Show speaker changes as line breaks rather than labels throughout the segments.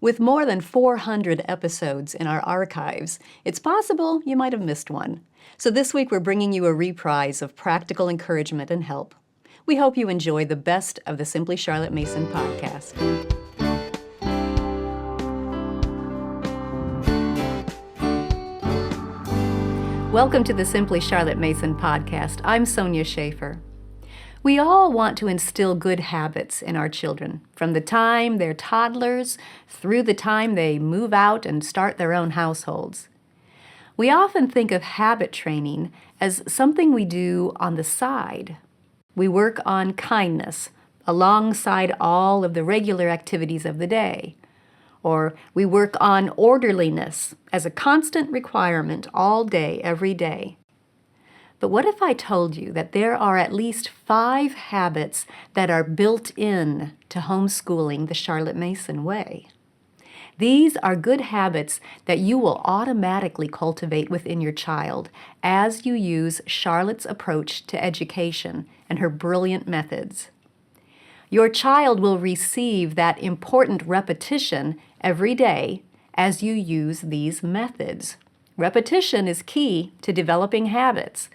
With more than 400 episodes in our archives, it's possible you might have missed one. So this week we're bringing you a reprise of practical encouragement and help. We hope you enjoy the best of the Simply Charlotte Mason podcast. Welcome to the Simply Charlotte Mason podcast. I'm Sonia Schaefer. We all want to instill good habits in our children, from the time they're toddlers through the time they move out and start their own households. We often think of habit training as something we do on the side. We work on kindness alongside all of the regular activities of the day. Or we work on orderliness as a constant requirement all day, every day. But what if I told you that there are at least 5 habits that are built in to homeschooling the Charlotte Mason way? These are good habits that you will automatically cultivate within your child as you use Charlotte's approach to education and her brilliant methods. Your child will receive that important repetition every day as you use these methods. Repetition is key to developing habits.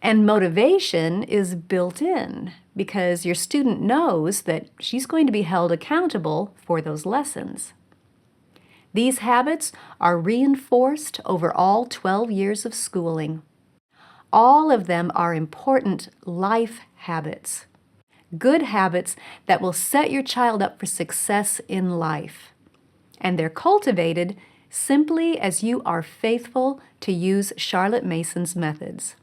And motivation is built in because your student knows that she's going to be held accountable for those lessons. These habits are reinforced over all 12 years of schooling. All of them are important life habits. Good habits that will set your child up for success in life. And they're cultivated simply as you are faithful to use Charlotte Mason's methods.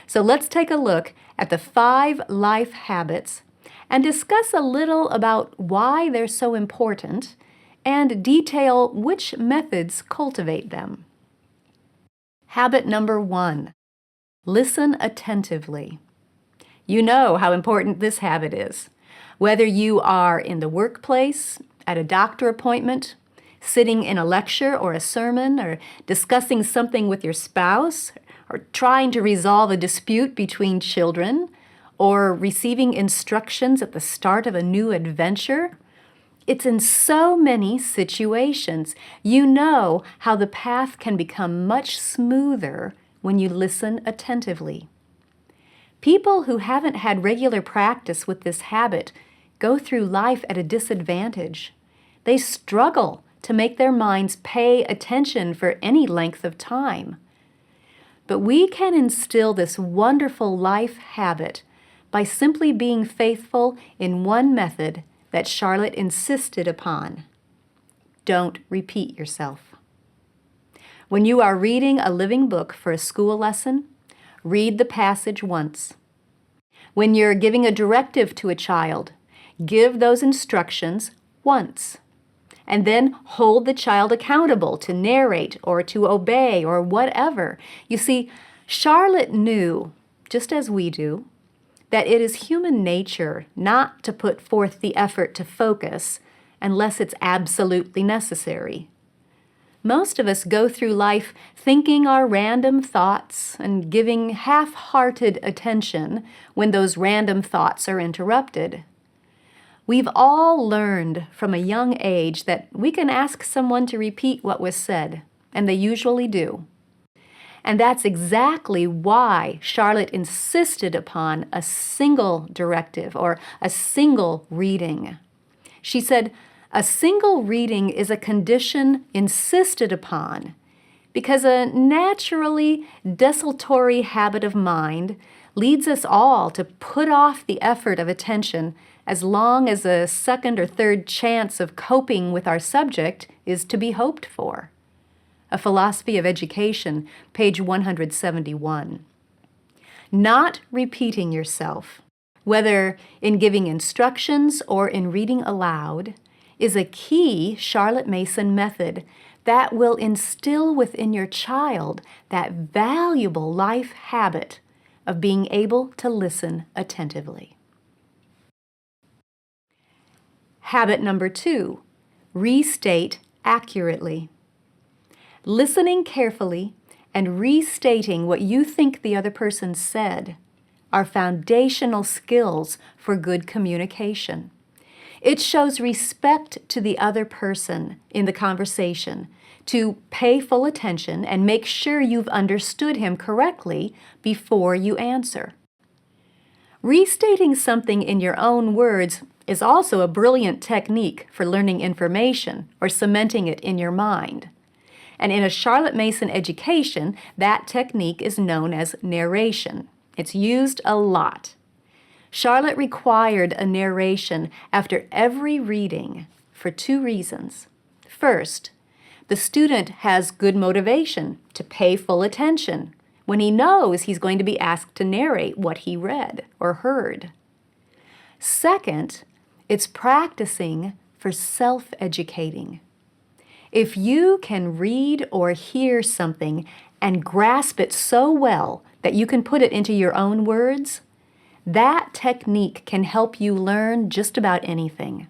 So let's take a look at the 5 life habits and discuss a little about why they're so important and detail which methods cultivate them. Habit number 1, listen attentively. You know how important this habit is. Whether you are in the workplace, at a doctor appointment, sitting in a lecture or a sermon, or discussing something with your spouse, or trying to resolve a dispute between children, or receiving instructions at the start of a new adventure, it's in so many situations. You know how the path can become much smoother when you listen attentively. People who haven't had regular practice with this habit go through life at a disadvantage. They struggle to make their minds pay attention for any length of time. But we can instill this wonderful life habit by simply being faithful in one method that Charlotte insisted upon. Don't repeat yourself. When you are reading a living book for a school lesson, read the passage once. When you're giving a directive to a child, give those instructions once. And then hold the child accountable to narrate or to obey or whatever. You see, Charlotte knew, just as we do, that it is human nature not to put forth the effort to focus unless it's absolutely necessary. Most of us go through life thinking our random thoughts and giving half-hearted attention when those random thoughts are interrupted. We've all learned from a young age that we can ask someone to repeat what was said, and they usually do. And that's exactly why Charlotte insisted upon a single directive or a single reading. She said, a single reading is a condition insisted upon because a naturally desultory habit of mind leads us all to put off the effort of attention as long as a second or third chance of coping with our subject is to be hoped for. A Philosophy of Education, page 171. Not repeating yourself, whether in giving instructions or in reading aloud, is a key Charlotte Mason method that will instill within your child that valuable life habit of being able to listen attentively. Habit number 2, restate accurately. Listening carefully and restating what you think the other person said are foundational skills for good communication. It shows respect to the other person in the conversation to pay full attention and make sure you've understood him correctly before you answer. Restating something in your own words is also a brilliant technique for learning information or cementing it in your mind. And in a Charlotte Mason education, that technique is known as narration. It's used a lot. Charlotte required a narration after every reading for 2 reasons. First, the student has good motivation to pay full attention when he knows he's going to be asked to narrate what he read or heard. Second, it's practicing for self-educating. If you can read or hear something and grasp it so well that you can put it into your own words, that technique can help you learn just about anything.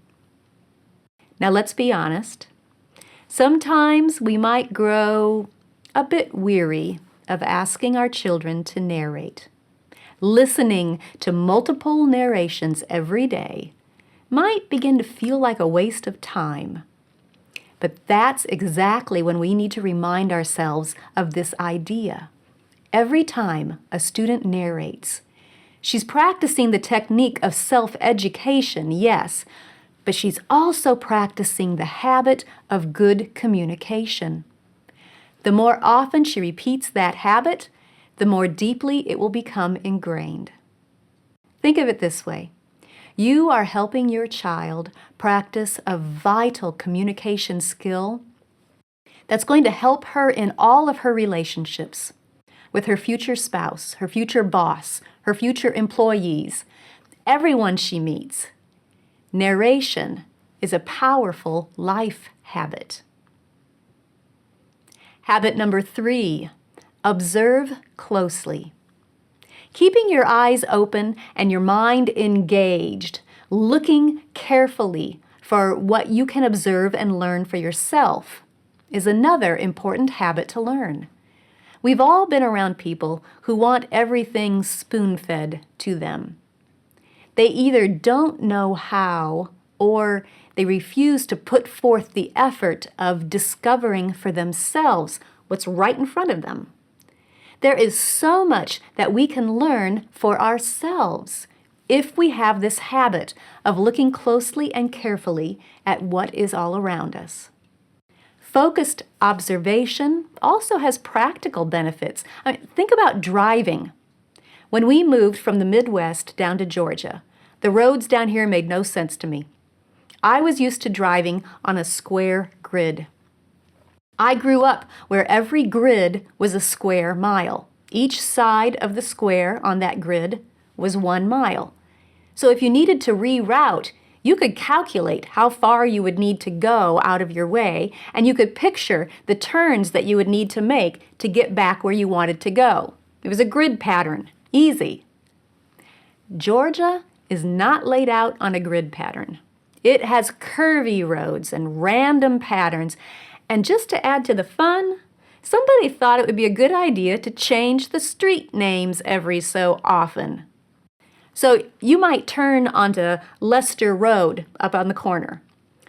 Now let's be honest. Sometimes we might grow a bit weary of asking our children to narrate. Listening to multiple narrations every day might begin to feel like a waste of time. But that's exactly when we need to remind ourselves of this idea. Every time a student narrates, she's practicing the technique of self-education, yes, but she's also practicing the habit of good communication. The more often she repeats that habit, the more deeply it will become ingrained. Think of it this way. You are helping your child practice a vital communication skill that's going to help her in all of her relationships with her future spouse, her future boss, her future employees, everyone she meets. Narration is a powerful life habit. Habit number 3, observe closely. Keeping your eyes open and your mind engaged, looking carefully for what you can observe and learn for yourself is another important habit to learn. We've all been around people who want everything spoon-fed to them. They either don't know how or they refuse to put forth the effort of discovering for themselves what's right in front of them. There is so much that we can learn for ourselves if we have this habit of looking closely and carefully at what is all around us. Focused observation also has practical benefits. Think about driving. When we moved from the Midwest down to Georgia, the roads down here made no sense to me. I was used to driving on a square grid. I grew up where every grid was a square mile. Each side of the square on that grid was 1 mile. So if you needed to reroute, you could calculate how far you would need to go out of your way, and you could picture the turns that you would need to make to get back where you wanted to go. It was a grid pattern. Easy. Georgia is not laid out on a grid pattern. It has curvy roads and random patterns. And just to add to the fun, somebody thought it would be a good idea to change the street names every so often. So you might turn onto Lester Road up on the corner,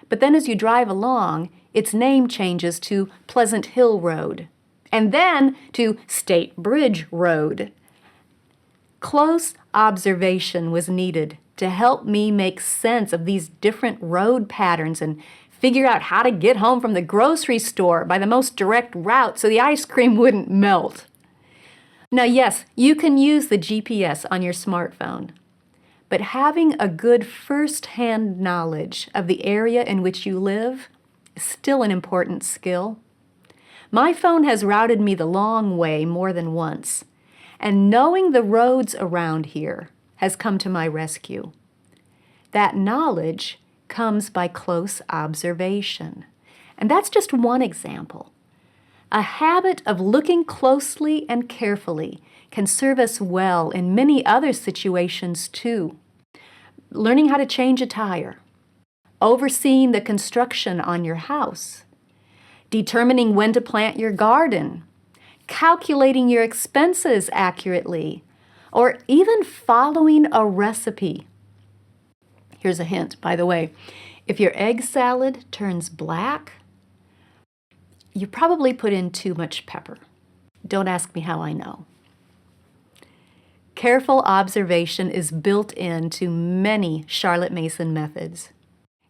but then as you drive along, its name changes to Pleasant Hill Road, and then to State Bridge Road. Close observation was needed to help me make sense of these different road patterns and figure out how to get home from the grocery store by the most direct route so the ice cream wouldn't melt. Now, yes, you can use the GPS on your smartphone, but having a good first-hand knowledge of the area in which you live is still an important skill. My phone has routed me the long way more than once, and knowing the roads around here has come to my rescue. That knowledge comes by close observation. And that's just one example. A habit of looking closely and carefully can serve us well in many other situations too. Learning how to change a tire, overseeing the construction on your house, determining when to plant your garden, calculating your expenses accurately, or even following a recipe. Here's a hint, by the way. If your egg salad turns black, you probably put in too much pepper. Don't ask me how I know. Careful observation is built into many Charlotte Mason methods.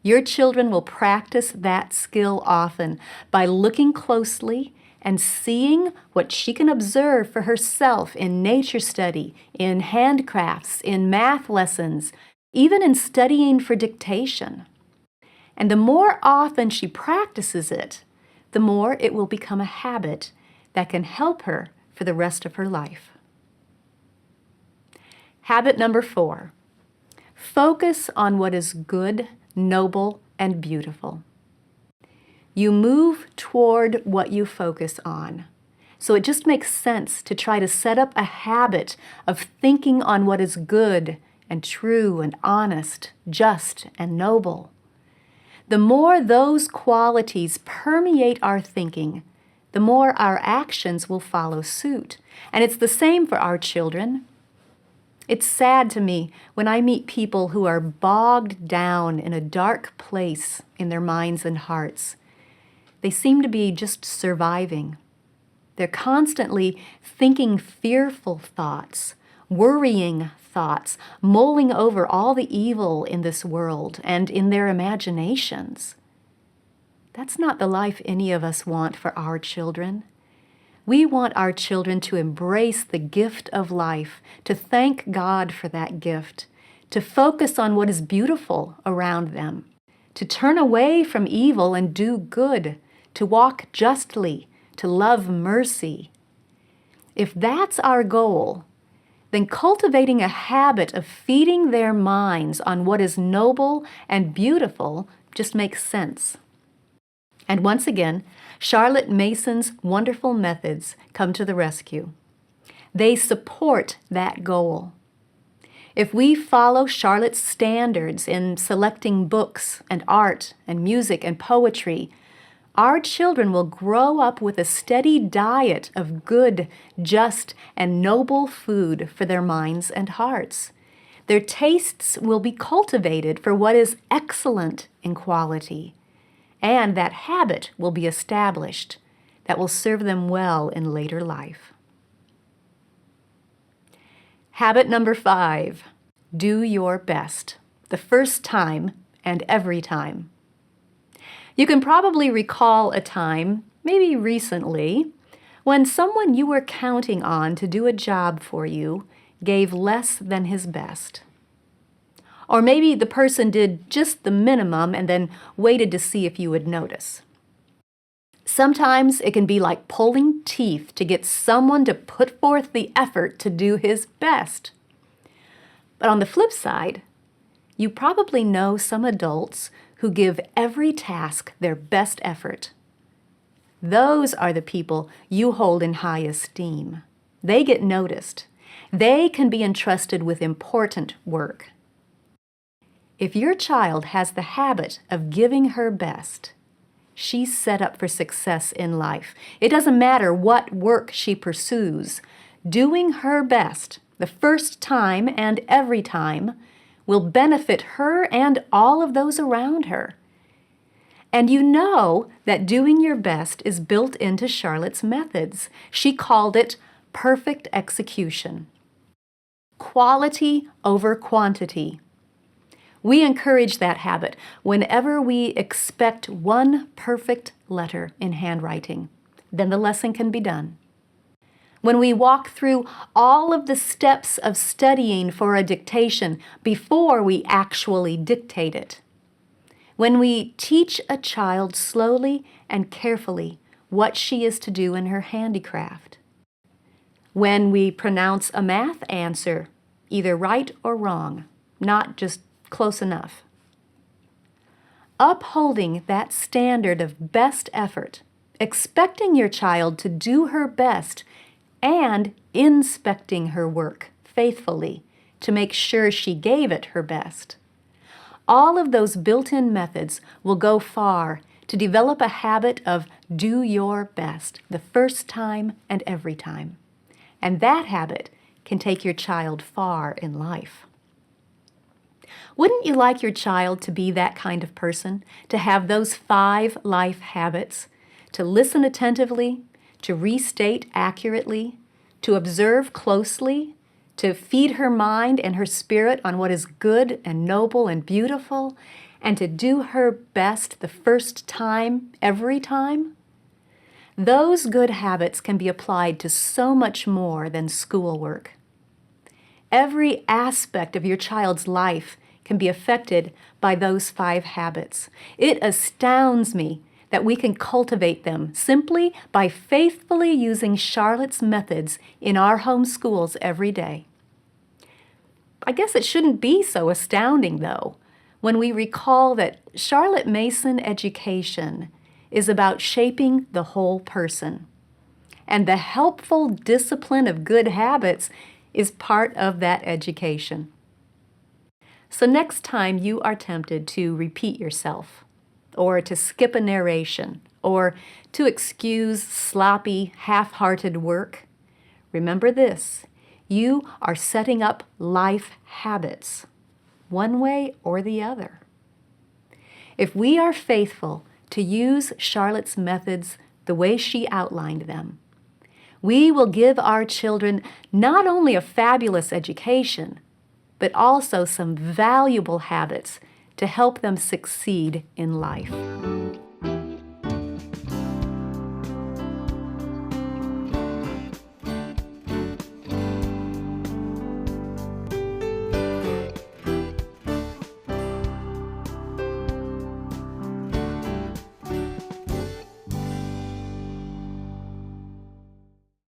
Your children will practice that skill often by looking closely and seeing what she can observe for herself in nature study, in handcrafts, in math lessons, even in studying for dictation. And the more often she practices it, the more it will become a habit that can help her for the rest of her life. Habit number 4, focus on what is good, noble, and beautiful. You move toward what you focus on. So it just makes sense to try to set up a habit of thinking on what is good and true and honest, just and noble. The more those qualities permeate our thinking, the more our actions will follow suit. And it's the same for our children. It's sad to me when I meet people who are bogged down in a dark place in their minds and hearts. They seem to be just surviving. They're constantly thinking fearful thoughts, worrying thoughts, mulling over all the evil in this world and in their imaginations. That's not the life any of us want for our children. We want our children to embrace the gift of life, to thank God for that gift, to focus on what is beautiful around them, to turn away from evil and do good, to walk justly, to love mercy. If that's our goal, then cultivating a habit of feeding their minds on what is noble and beautiful just makes sense. And once again, Charlotte Mason's wonderful methods come to the rescue. They support that goal. If we follow Charlotte's standards in selecting books and art and music and poetry, our children will grow up with a steady diet of good, just, and noble food for their minds and hearts. Their tastes will be cultivated for what is excellent in quality. And that habit will be established that will serve them well in later life. Habit number 5, do your best, the first time and every time. You can probably recall a time, maybe recently, when someone you were counting on to do a job for you gave less than his best. Or maybe the person did just the minimum and then waited to see if you would notice. Sometimes it can be like pulling teeth to get someone to put forth the effort to do his best. But on the flip side, you probably know some adults who give every task their best effort. Those are the people you hold in high esteem. They get noticed. They can be entrusted with important work. If your child has the habit of giving her best, she's set up for success in life. It doesn't matter what work she pursues. Doing her best the first time and every time will benefit her and all of those around her. And you know that doing your best is built into Charlotte's methods. She called it perfect execution. Quality over quantity. We encourage that habit whenever we expect one perfect letter in handwriting. Then the lesson can be done. When we walk through all of the steps of studying for a dictation before we actually dictate it. When we teach a child slowly and carefully what she is to do in her handicraft. When we pronounce a math answer, either right or wrong, not just close enough. Upholding that standard of best effort, expecting your child to do her best, and inspecting her work faithfully to make sure she gave it her best. All of those built-in methods will go far to develop a habit of do your best the first time and every time. And that habit can take your child far in life. Wouldn't you like your child to be that kind of person, to have those 5 life habits, to listen attentively, to restate accurately, to observe closely, to feed her mind and her spirit on what is good and noble and beautiful, and to do her best the first time, every time? Those good habits can be applied to so much more than schoolwork. Every aspect of your child's life can be affected by those 5 habits. It astounds me that we can cultivate them simply by faithfully using Charlotte's methods in our home schools every day. I guess it shouldn't be so astounding, though, when we recall that Charlotte Mason education is about shaping the whole person. And the helpful discipline of good habits is part of that education. So next time you are tempted to repeat yourself, or to skip a narration, or to excuse sloppy, half-hearted work, remember this: you are setting up life habits, one way or the other. If we are faithful to use Charlotte's methods the way she outlined them, we will give our children not only a fabulous education, but also some valuable habits to help them succeed in life.